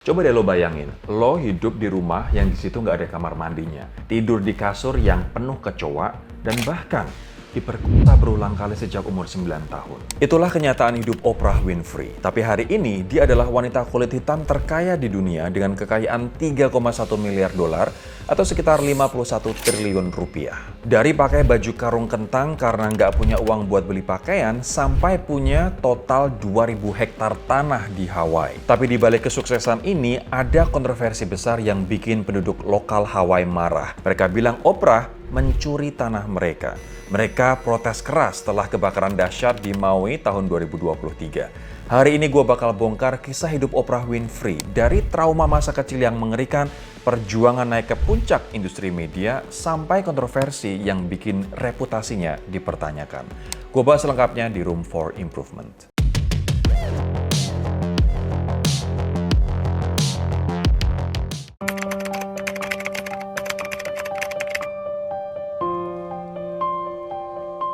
Coba deh lo bayangin, lo hidup di rumah yang di situ nggak ada kamar mandinya, tidur di kasur yang penuh kecoa, dan bahkan diperkosa berulang kali sejak umur 9 tahun. Itulah kenyataan hidup Oprah Winfrey. Tapi hari ini, dia adalah wanita kulit hitam terkaya di dunia dengan kekayaan 3,1 miliar dolar atau sekitar 51 triliun rupiah. Dari pakai baju karung kentang karena nggak punya uang buat beli pakaian, sampai punya total 2.000 hektar tanah di Hawaii. Tapi di balik kesuksesan ini, ada kontroversi besar yang bikin penduduk lokal Hawaii marah. Mereka bilang Oprah mencuri tanah mereka. Mereka protes keras setelah kebakaran dahsyat di Maui tahun 2023. Hari ini gue bakal bongkar kisah hidup Oprah Winfrey dari trauma masa kecil yang mengerikan, perjuangan naik ke puncak industri media, sampai kontroversi yang bikin reputasinya dipertanyakan. Gue bahas lengkapnya di Room for Improvement.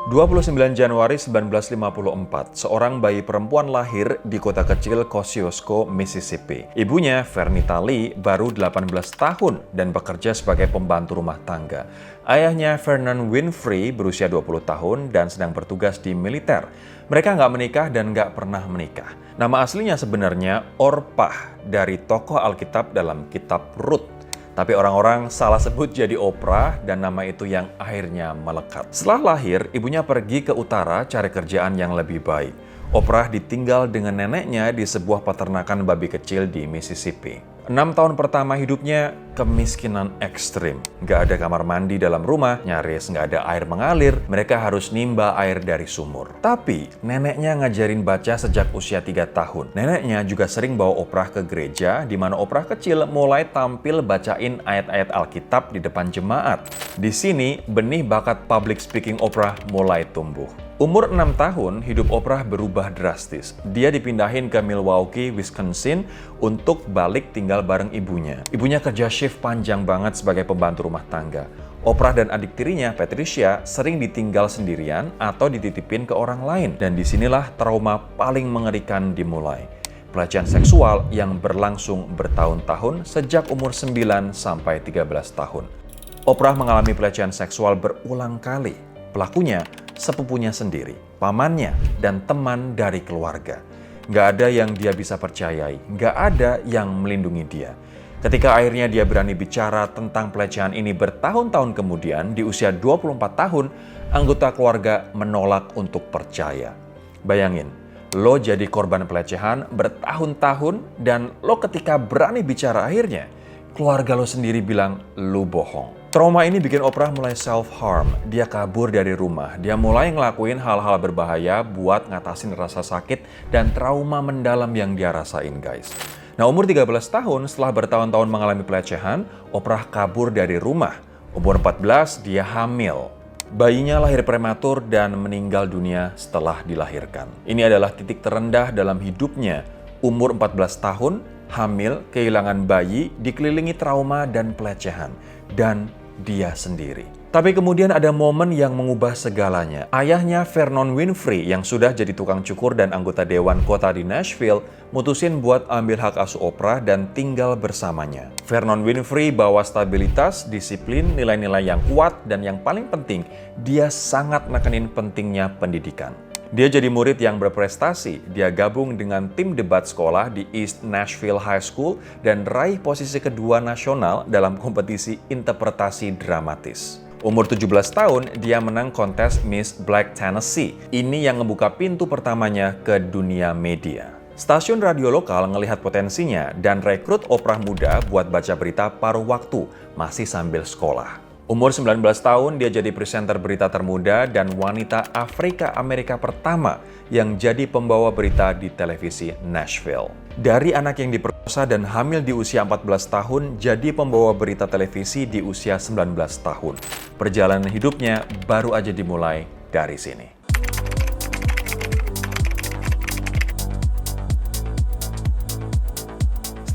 29 Januari 1954, seorang bayi perempuan lahir di kota kecil Kosciuszko, Mississippi. Ibunya, Vernita Lee, baru 18 tahun dan bekerja sebagai pembantu rumah tangga. Ayahnya, Vernon Winfrey, berusia 20 tahun dan sedang bertugas di militer. Mereka nggak menikah dan nggak pernah menikah. Nama aslinya sebenarnya Orpah, dari tokoh Alkitab dalam kitab Rut. Tapi orang-orang salah sebut jadi Oprah dan nama itu yang akhirnya melekat. Setelah lahir, ibunya pergi ke utara cari kerjaan yang lebih baik. Oprah ditinggal dengan neneknya di sebuah peternakan babi kecil di Mississippi. 6 tahun pertama hidupnya kemiskinan ekstrim. Nggak ada kamar mandi dalam rumah, nyaris nggak ada air mengalir, mereka harus nimba air dari sumur. Tapi neneknya ngajarin baca sejak usia 3 tahun. Neneknya juga sering bawa Oprah ke gereja, di mana Oprah kecil mulai tampil bacain ayat-ayat Alkitab di depan jemaat. Di sini, benih bakat public speaking Oprah mulai tumbuh. Umur 6 tahun, hidup Oprah berubah drastis. Dia dipindahin ke Milwaukee, Wisconsin untuk balik tinggal bareng ibunya. Ibunya kerja shift panjang banget sebagai pembantu rumah tangga. Oprah dan adik tirinya, Patricia, sering ditinggal sendirian atau dititipin ke orang lain. Dan disinilah trauma paling mengerikan dimulai. Pelecehan seksual yang berlangsung bertahun-tahun sejak umur 9 sampai 13 tahun. Oprah mengalami pelecehan seksual berulang kali. Pelakunya sepupunya sendiri, pamannya, dan teman dari keluarga. Nggak ada yang dia bisa percayai, nggak ada yang melindungi dia. Ketika akhirnya dia berani bicara tentang pelecehan ini bertahun-tahun kemudian, di usia 24 tahun, anggota keluarga menolak untuk percaya. Bayangin, lo jadi korban pelecehan bertahun-tahun, dan lo ketika berani bicara akhirnya, keluarga lo sendiri bilang lo bohong. Trauma ini bikin Oprah mulai self-harm. Dia kabur dari rumah. Dia mulai ngelakuin hal-hal berbahaya buat ngatasin rasa sakit dan trauma mendalam yang dia rasain, guys. Nah, umur 13 tahun setelah bertahun-tahun mengalami pelecehan, Oprah kabur dari rumah. Umur 14, dia hamil. Bayinya lahir prematur dan meninggal dunia setelah dilahirkan. Ini adalah titik terendah dalam hidupnya. Umur 14 tahun, hamil, kehilangan bayi, dikelilingi trauma dan pelecehan. Dan dia sendiri. Tapi kemudian ada momen yang mengubah segalanya. Ayahnya, Vernon Winfrey, yang sudah jadi tukang cukur dan anggota dewan kota di Nashville, mutusin buat ambil hak asuh Oprah dan tinggal bersamanya. Vernon Winfrey bawa stabilitas, disiplin, nilai-nilai yang kuat, dan yang paling penting, dia sangat nekenin pentingnya pendidikan. Dia jadi murid yang berprestasi. Dia gabung dengan tim debat sekolah di East Nashville High School dan raih posisi kedua nasional dalam kompetisi interpretasi dramatis. Umur 17 tahun, dia menang kontes Miss Black Tennessee. Ini yang ngebuka pintu pertamanya ke dunia media. Stasiun radio lokal ngelihat potensinya dan rekrut Oprah muda buat baca berita paruh waktu, masih sambil sekolah. Umur 19 tahun, dia jadi presenter berita termuda dan wanita Afrika Amerika pertama yang jadi pembawa berita di televisi Nashville. Dari anak yang diperkosa dan hamil di usia 14 tahun, jadi pembawa berita televisi di usia 19 tahun. Perjalanan hidupnya baru aja dimulai dari sini.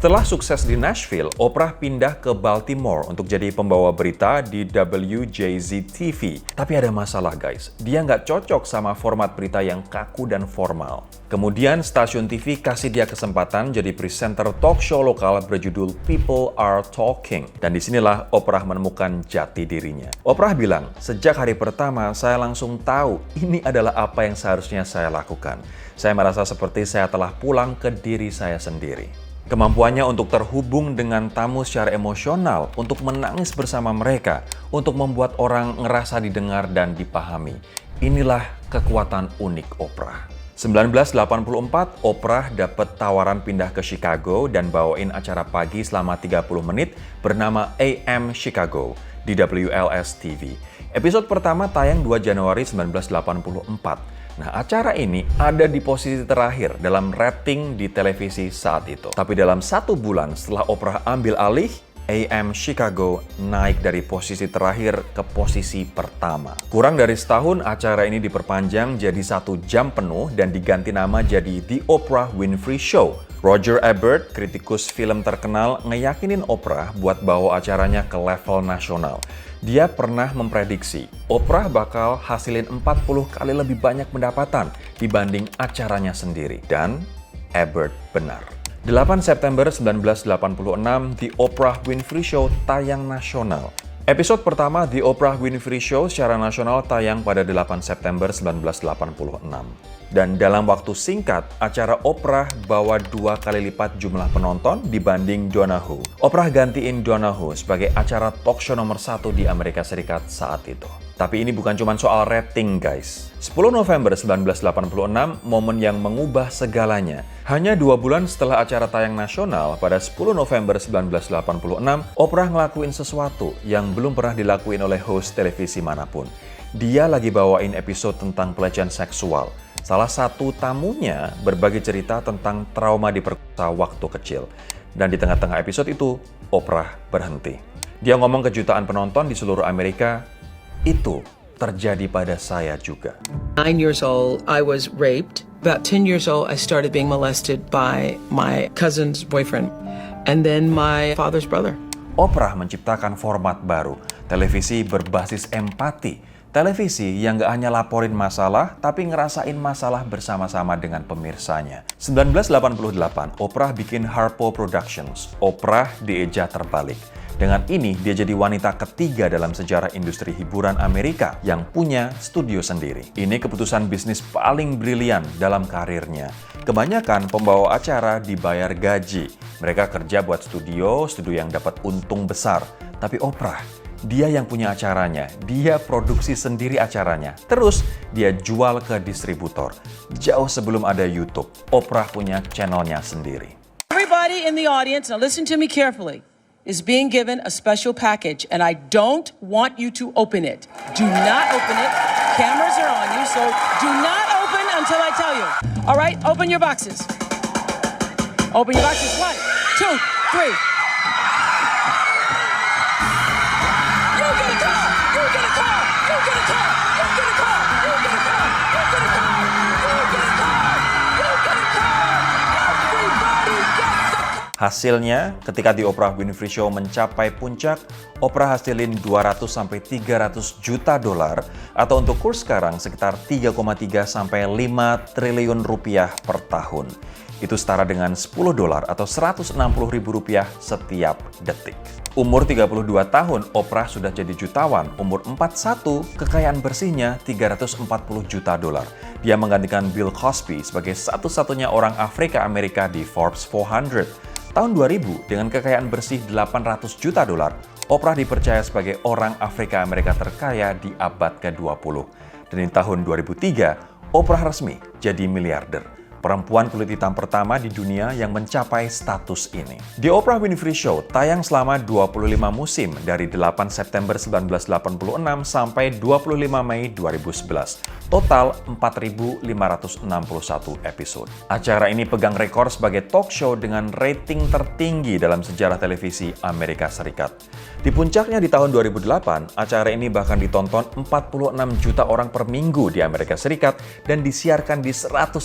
Setelah sukses di Nashville, Oprah pindah ke Baltimore untuk jadi pembawa berita di WJZ-TV. Tapi ada masalah guys, dia nggak cocok sama format berita yang kaku dan formal. Kemudian stasiun TV kasih dia kesempatan jadi presenter talk show lokal berjudul People Are Talking. Dan disinilah Oprah menemukan jati dirinya. Oprah bilang, sejak hari pertama saya langsung tahu ini adalah apa yang seharusnya saya lakukan. Saya merasa seperti saya telah pulang ke diri saya sendiri. Kemampuannya untuk terhubung dengan tamu secara emosional, untuk menangis bersama mereka, untuk membuat orang ngerasa didengar dan dipahami. Inilah kekuatan unik Oprah. 1984, Oprah dapat tawaran pindah ke Chicago dan bawain acara pagi selama 30 menit bernama AM Chicago di WLS TV. Episode pertama tayang 2 Januari 1984. Nah, acara ini ada di posisi terakhir dalam rating di televisi saat itu. Tapi dalam 1 bulan setelah Oprah ambil alih, AM Chicago naik dari posisi terakhir ke posisi pertama. Kurang dari setahun, acara ini diperpanjang jadi 1 jam penuh dan diganti nama jadi The Oprah Winfrey Show. Roger Ebert, kritikus film terkenal, ngeyakinin Oprah buat bawa acaranya ke level nasional. Dia pernah memprediksi Oprah bakal hasilin 40 kali lebih banyak pendapatan dibanding acaranya sendiri. Dan Ebert benar. 8 September 1986, The Oprah Winfrey Show tayang nasional. Episode pertama The Oprah Winfrey Show secara nasional tayang pada 8 September 1986. Dan dalam waktu singkat, acara Oprah bawa 2 kali lipat jumlah penonton dibanding Donna Who. Oprah gantiin Donna Who sebagai acara talk show nomor 1 di Amerika Serikat saat itu. Tapi ini bukan cuma soal rating guys. 10 November 1986, momen yang mengubah segalanya. Hanya 2 bulan setelah acara tayang nasional, pada 10 November 1986, Oprah ngelakuin sesuatu yang belum pernah dilakuin oleh host televisi manapun. Dia lagi bawain episode tentang pelecehan seksual. Salah satu tamunya berbagi cerita tentang trauma diperkosa waktu kecil. Dan di tengah-tengah episode itu, Oprah berhenti. Dia ngomong ke jutaan penonton di seluruh Amerika, itu terjadi pada saya juga. 9 years old, I was raped. About 10 years old, I started being molested by my cousin's boyfriend. And then my father's brother. Oprah menciptakan format baru, televisi berbasis empati. Televisi yang gak hanya laporin masalah, tapi ngerasain masalah bersama-sama dengan pemirsanya. 1988, Oprah bikin Harpo Productions. Oprah dieja terbalik. Dengan ini, dia jadi wanita ketiga dalam sejarah industri hiburan Amerika yang punya studio sendiri. Ini keputusan bisnis paling brilian dalam karirnya. Kebanyakan pembawa acara dibayar gaji. Mereka kerja buat studio yang dapat untung besar. Tapi Oprah, dia yang punya acaranya, dia produksi sendiri acaranya. Terus, dia jual ke distributor. Jauh sebelum ada YouTube, Oprah punya channelnya sendiri. Everybody in the audience, now listen to me carefully, is being given a special package, and I don't want you to open it. Do not open it. Cameras are on you, so do not open until I tell you. All right, open your boxes. Open your boxes. 1, 2, 3. Hasilnya, ketika The Oprah Winfrey Show mencapai puncak, Oprah hasilin 200 sampai 300 juta dolar atau untuk kurs sekarang sekitar 3,3 sampai 5 triliun rupiah per tahun. Itu setara dengan 10 dolar atau 160 ribu rupiah setiap detik. Umur 32 tahun, Oprah sudah jadi jutawan. Umur 41, kekayaan bersihnya 340 juta dolar. Dia menggantikan Bill Cosby sebagai satu-satunya orang Afrika Amerika di Forbes 400. Tahun 2000, dengan kekayaan bersih 800 juta dolar, Oprah dipercaya sebagai orang Afrika Amerika terkaya di abad ke-20. Dan di tahun 2003, Oprah resmi jadi miliarder. Perempuan kulit hitam pertama di dunia yang mencapai status ini. The Oprah Winfrey Show tayang selama 25 musim dari 8 September 1986 sampai 25 Mei 2011. Total 4.561 episode. Acara ini pegang rekor sebagai talk show dengan rating tertinggi dalam sejarah televisi Amerika Serikat. Di puncaknya di tahun 2008, acara ini bahkan ditonton 46 juta orang per minggu di Amerika Serikat dan disiarkan di 134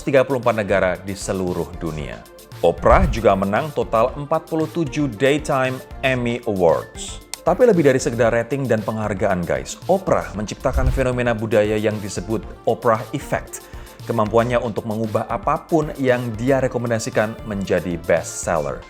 negara di seluruh dunia. Oprah juga menang total 47 Daytime Emmy Awards. Tapi lebih dari sekedar rating dan penghargaan guys, Oprah menciptakan fenomena budaya yang disebut Oprah Effect. Kemampuannya untuk mengubah apapun yang dia rekomendasikan menjadi bestseller.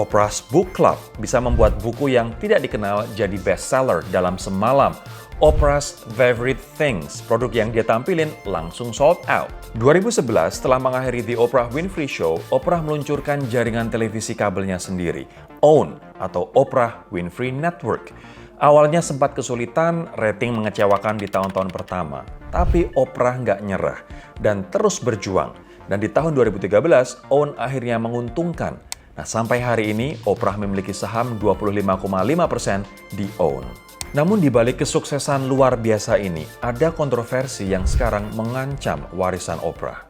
Oprah's Book Club bisa membuat buku yang tidak dikenal jadi bestseller dalam semalam. Oprah's Favorite Things, produk yang dia tampilin langsung sold out. 2011, setelah mengakhiri The Oprah Winfrey Show, Oprah meluncurkan jaringan televisi kabelnya sendiri, OWN atau Oprah Winfrey Network. Awalnya sempat kesulitan, rating mengecewakan di tahun-tahun pertama. Tapi Oprah nggak nyerah dan terus berjuang. Dan di tahun 2013, OWN akhirnya menguntungkan. Nah, sampai hari ini, Oprah memiliki saham 25,5% di OWN. Namun di balik kesuksesan luar biasa ini, ada kontroversi yang sekarang mengancam warisan Oprah.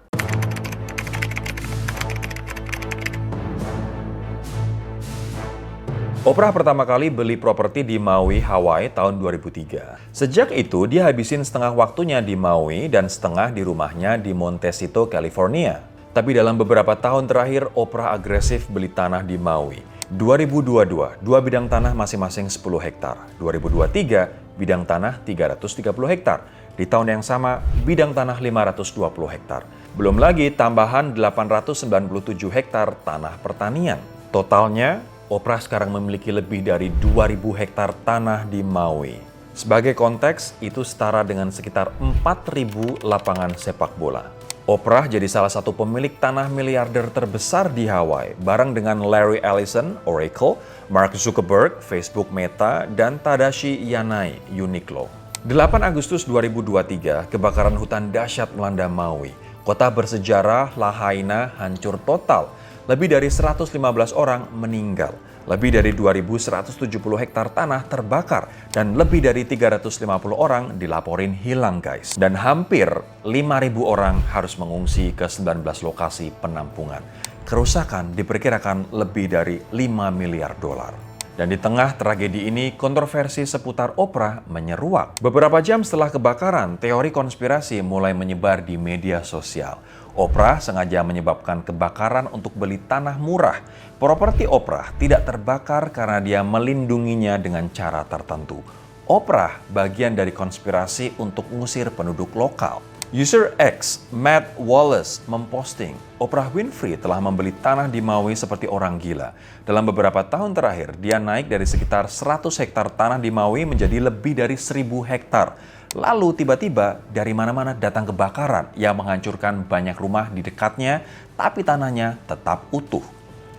Oprah pertama kali beli properti di Maui, Hawaii tahun 2003. Sejak itu, dia habisin setengah waktunya di Maui dan setengah di rumahnya di Montecito, California. Tapi dalam beberapa tahun terakhir, Oprah agresif beli tanah di Maui. 2022, dua bidang tanah masing-masing 10 hektar. 2023, bidang tanah 330 hektar. Di tahun yang sama, bidang tanah 520 hektar. Belum lagi tambahan 897 hektar tanah pertanian. Totalnya, Oprah sekarang memiliki lebih dari 2.000 hektar tanah di Maui. Sebagai konteks, itu setara dengan sekitar 4.000 lapangan sepak bola. Oprah jadi salah satu pemilik tanah miliarder terbesar di Hawaii, bareng dengan Larry Ellison, Oracle, Mark Zuckerberg, Facebook Meta, dan Tadashi Yanai, Uniqlo. 8 Agustus 2023, kebakaran hutan dahsyat melanda Maui. Kota bersejarah Lahaina hancur total. Lebih dari 115 orang meninggal. Lebih dari 2.170 hektar tanah terbakar dan lebih dari 350 orang dilaporin hilang guys. Dan hampir 5.000 orang harus mengungsi ke 19 lokasi penampungan. Kerusakan diperkirakan lebih dari 5 miliar dolar. Dan di tengah tragedi ini, kontroversi seputar Oprah menyeruak. Beberapa jam setelah kebakaran, teori konspirasi mulai menyebar di media sosial. Oprah sengaja menyebabkan kebakaran untuk beli tanah murah. Properti Oprah tidak terbakar karena dia melindunginya dengan cara tertentu. Oprah bagian dari konspirasi untuk mengusir penduduk lokal. User X, Matt Wallace, memposting, Oprah Winfrey telah membeli tanah di Maui seperti orang gila. Dalam beberapa tahun terakhir, dia naik dari sekitar 100 hektar tanah di Maui menjadi lebih dari 1.000 hektar. Lalu tiba-tiba dari mana-mana datang kebakaran yang menghancurkan banyak rumah di dekatnya, tapi tanahnya tetap utuh.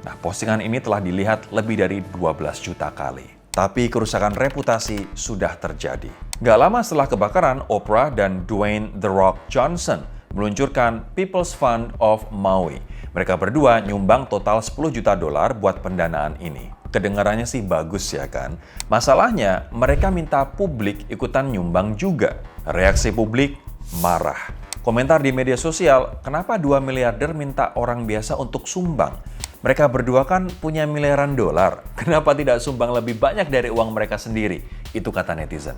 Nah, postingan ini telah dilihat lebih dari 12 juta kali. Tapi kerusakan reputasi sudah terjadi. Gak lama setelah kebakaran, Oprah dan Dwayne The Rock Johnson meluncurkan People's Fund of Maui. Mereka berdua nyumbang total 10 juta dolar buat pendanaan ini. Kedengarannya sih bagus ya kan? Masalahnya, mereka minta publik ikutan nyumbang juga. Reaksi publik marah. Komentar di media sosial, kenapa 2 miliarder minta orang biasa untuk sumbang? Mereka berdua kan punya miliaran dolar. Kenapa tidak sumbang lebih banyak dari uang mereka sendiri? Itu kata netizen.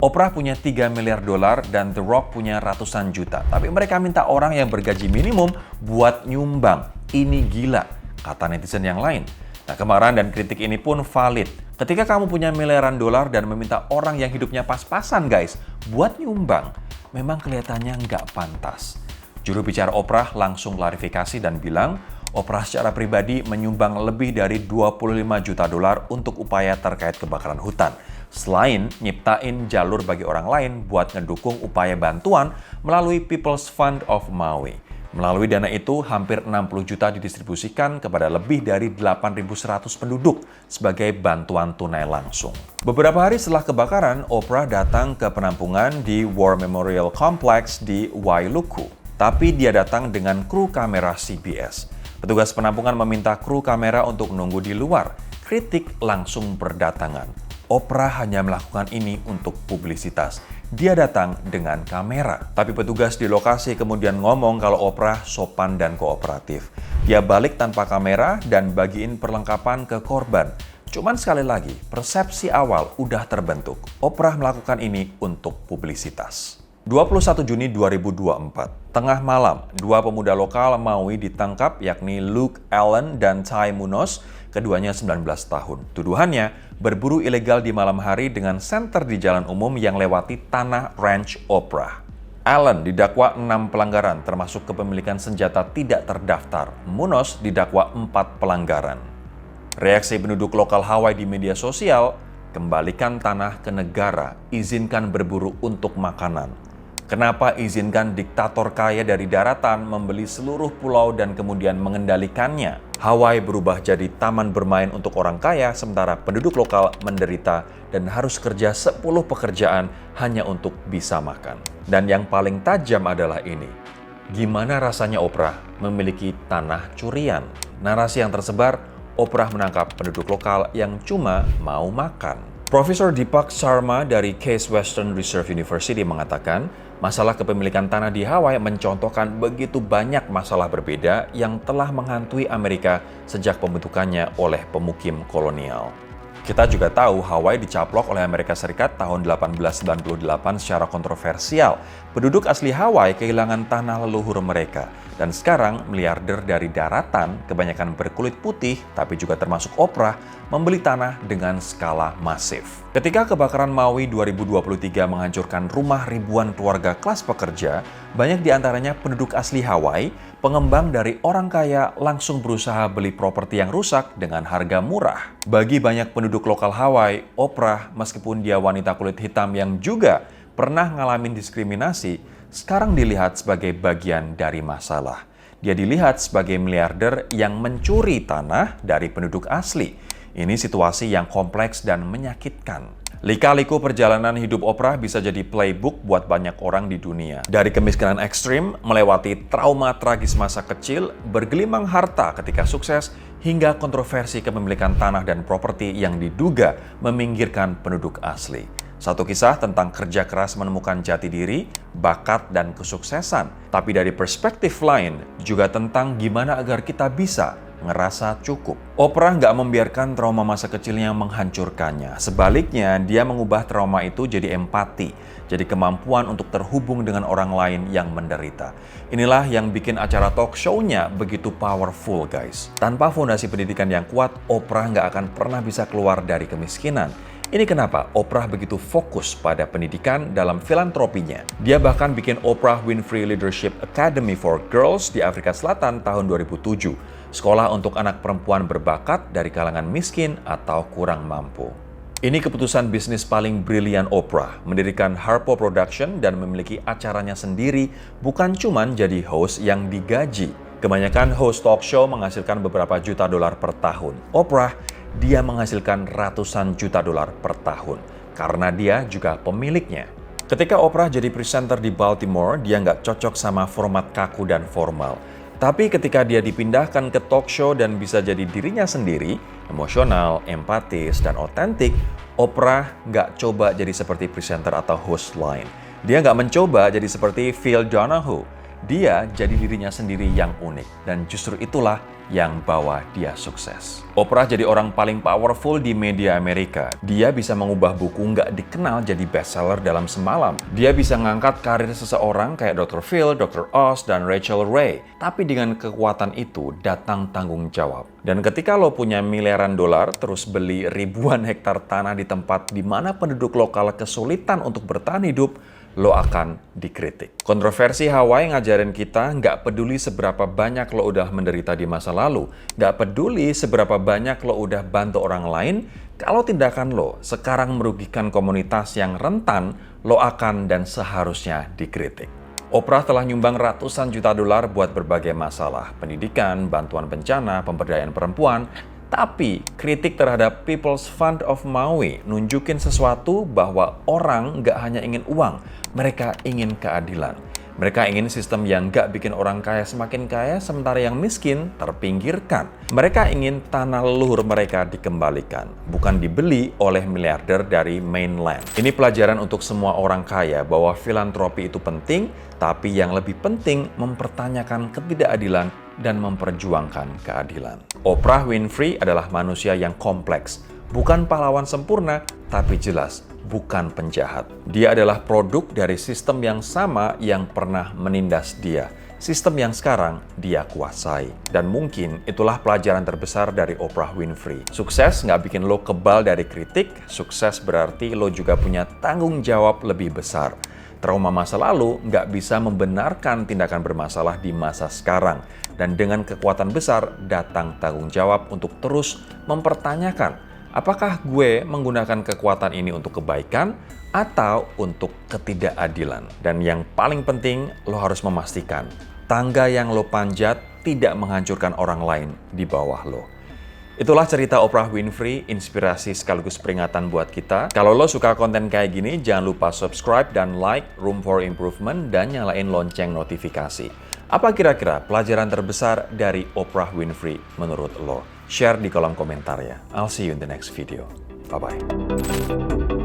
Oprah punya 3 miliar dolar dan The Rock punya ratusan juta. Tapi mereka minta orang yang bergaji minimum buat nyumbang. Ini gila, kata netizen yang lain. Nah, kemarahan dan kritik ini pun valid. Ketika kamu punya miliaran dolar dan meminta orang yang hidupnya pas-pasan guys, buat nyumbang, memang kelihatannya nggak pantas. Juru bicara Oprah langsung klarifikasi dan bilang, Oprah secara pribadi menyumbang lebih dari 25 juta dolar untuk upaya terkait kebakaran hutan. Selain nyiptain jalur bagi orang lain buat ngedukung upaya bantuan melalui People's Fund of Maui. Melalui dana itu, hampir 60 juta didistribusikan kepada lebih dari 8.100 penduduk sebagai bantuan tunai langsung. Beberapa hari setelah kebakaran, Oprah datang ke penampungan di War Memorial Complex di Wailuku. Tapi dia datang dengan kru kamera CBS. Petugas penampungan meminta kru kamera untuk menunggu di luar. Kritik langsung berdatangan. Oprah hanya melakukan ini untuk publisitas. Dia datang dengan kamera. Tapi petugas di lokasi kemudian ngomong kalau Oprah sopan dan kooperatif. Dia balik tanpa kamera dan bagiin perlengkapan ke korban. Cuman sekali lagi, persepsi awal udah terbentuk. Oprah melakukan ini untuk publisitas. 21 Juni 2024, tengah malam, dua pemuda lokal Maui ditangkap yakni Luke Allen dan Ty Munoz, keduanya 19 tahun. Tuduhannya berburu ilegal di malam hari dengan senter di jalan umum yang lewati tanah Ranch Opera. Allen didakwa 6 pelanggaran termasuk kepemilikan senjata tidak terdaftar. Munoz didakwa 4 pelanggaran. Reaksi penduduk lokal Hawaii di media sosial, kembalikan tanah ke negara, izinkan berburu untuk makanan. Kenapa izinkan diktator kaya dari daratan membeli seluruh pulau dan kemudian mengendalikannya? Hawaii berubah jadi taman bermain untuk orang kaya, sementara penduduk lokal menderita dan harus kerja 10 pekerjaan hanya untuk bisa makan. Dan yang paling tajam adalah ini. Gimana rasanya Oprah memiliki tanah curian? Narasi yang tersebar, Oprah menangkap penduduk lokal yang cuma mau makan. Profesor Deepak Sharma dari Case Western Reserve University mengatakan, masalah kepemilikan tanah di Hawaii mencontohkan begitu banyak masalah berbeda yang telah menghantui Amerika sejak pembentukannya oleh pemukim kolonial. Kita juga tahu Hawaii dicaplok oleh Amerika Serikat tahun 1898 secara kontroversial. Penduduk asli Hawaii kehilangan tanah leluhur mereka. Dan sekarang miliarder dari daratan, kebanyakan berkulit putih, tapi juga termasuk Oprah, membeli tanah dengan skala masif. Ketika kebakaran Maui 2023 menghancurkan rumah ribuan keluarga kelas pekerja, banyak diantaranya penduduk asli Hawaii, pengembang dari orang kaya langsung berusaha beli properti yang rusak dengan harga murah. Bagi banyak penduduk lokal Hawaii, Oprah, meskipun dia wanita kulit hitam yang juga pernah ngalamin diskriminasi, sekarang dilihat sebagai bagian dari masalah. Dia dilihat sebagai miliarder yang mencuri tanah dari penduduk asli. Ini situasi yang kompleks dan menyakitkan. Lika-liku perjalanan hidup Oprah bisa jadi playbook buat banyak orang di dunia. Dari kemiskinan ekstrim, melewati trauma tragis masa kecil, bergelimang harta ketika sukses, hingga kontroversi kepemilikan tanah dan properti yang diduga meminggirkan penduduk asli. Satu kisah tentang kerja keras menemukan jati diri, bakat, dan kesuksesan. Tapi dari perspektif lain, juga tentang gimana agar kita bisa ngerasa cukup. Oprah nggak membiarkan trauma masa kecilnya menghancurkannya. Sebaliknya, dia mengubah trauma itu jadi empati, jadi kemampuan untuk terhubung dengan orang lain yang menderita. Inilah yang bikin acara talk show-nya begitu powerful, guys. Tanpa fondasi pendidikan yang kuat, Oprah nggak akan pernah bisa keluar dari kemiskinan. Ini kenapa Oprah begitu fokus pada pendidikan dalam filantropinya. Dia bahkan bikin Oprah Winfrey Leadership Academy for Girls di Afrika Selatan tahun 2007. Sekolah untuk anak perempuan berbakat dari kalangan miskin atau kurang mampu. Ini keputusan bisnis paling brilian Oprah, mendirikan Harpo Production dan memiliki acaranya sendiri, bukan cuman jadi host yang digaji. Kebanyakan host talk show menghasilkan beberapa juta dolar per tahun. Oprah, dia menghasilkan ratusan juta dolar per tahun, karena dia juga pemiliknya. Ketika Oprah jadi presenter di Baltimore, dia nggak cocok sama format kaku dan formal. Tapi ketika dia dipindahkan ke talk show dan bisa jadi dirinya sendiri, emosional, empatis, dan otentik, Oprah nggak coba jadi seperti presenter atau host lain. Dia nggak mencoba jadi seperti Phil Donahue. Dia jadi dirinya sendiri yang unik, dan justru itulah yang bawa dia sukses. Oprah jadi orang paling powerful di media Amerika. Dia bisa mengubah buku nggak dikenal jadi bestseller dalam semalam. Dia bisa ngangkat karir seseorang kayak Dr. Phil, Dr. Oz, dan Rachel Ray. Tapi dengan kekuatan itu datang tanggung jawab. Dan ketika lo punya miliaran dolar, terus beli ribuan hektar tanah di tempat di mana penduduk lokal kesulitan untuk bertahan hidup, lo akan dikritik. Kontroversi Hawaii ngajarin kita nggak peduli seberapa banyak lo udah menderita di masa lalu, nggak peduli seberapa banyak lo udah bantu orang lain, kalau tindakan lo sekarang merugikan komunitas yang rentan, lo akan dan seharusnya dikritik. Oprah telah nyumbang ratusan juta dolar buat berbagai masalah, pendidikan, bantuan bencana, pemberdayaan perempuan. Tapi kritik terhadap People's Fund of Maui nunjukin sesuatu bahwa orang nggak hanya ingin uang, mereka ingin keadilan. Mereka ingin sistem yang nggak bikin orang kaya semakin kaya, sementara yang miskin terpinggirkan. Mereka ingin tanah leluhur mereka dikembalikan, bukan dibeli oleh miliarder dari mainland. Ini pelajaran untuk semua orang kaya bahwa filantropi itu penting, tapi yang lebih penting mempertanyakan ketidakadilan dan memperjuangkan keadilan. Oprah Winfrey adalah manusia yang kompleks, Bukan pahlawan sempurna, tapi jelas bukan penjahat. Dia adalah produk dari sistem yang sama yang pernah menindas dia. Sistem yang sekarang dia kuasai. Dan mungkin itulah pelajaran terbesar dari Oprah Winfrey. Sukses nggak bikin lo kebal dari kritik, sukses berarti lo juga punya tanggung jawab lebih besar. Trauma masa lalu nggak bisa membenarkan tindakan bermasalah di masa sekarang. Dan dengan kekuatan besar datang tanggung jawab untuk terus mempertanyakan, apakah gue menggunakan kekuatan ini untuk kebaikan atau untuk ketidakadilan? Dan yang paling penting, lo harus memastikan tangga yang lo panjat tidak menghancurkan orang lain di bawah lo. Itulah cerita Oprah Winfrey, inspirasi sekaligus peringatan buat kita. Kalau lo suka konten kayak gini, jangan lupa subscribe dan like Room for Improvement dan nyalain lonceng notifikasi. Apa kira-kira pelajaran terbesar dari Oprah Winfrey menurut lo? Share di kolom komentar ya. I'll see you in the next video. Bye-bye.